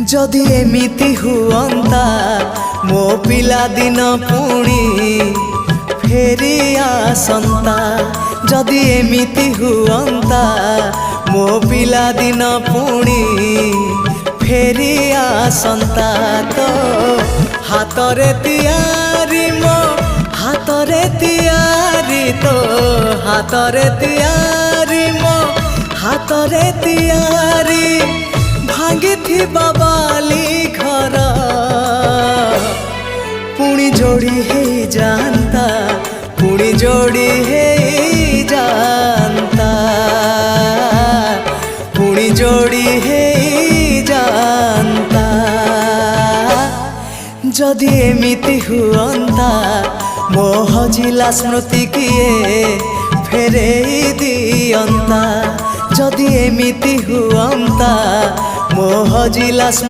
जदि एमिति हुअंता मो पिला दिन पुणी फेरी आसंता। जदि एमिति हुअंता मो पिला दिन पुणी फेरी आसंता। तो हातरे तियारी मो हातरे तियारी तो हातरे तियारी मो हातरे तियारी भांगी थी बाबाली घर पुणी जोड़ी है जानता पुणी जोड़ी है जानता पुणी जोड़ी है जानता। जदि एमिति हुअंता मो हजिला स्मृति किए फेरे दियंता। जदि एमिति हुअंता मो हजिला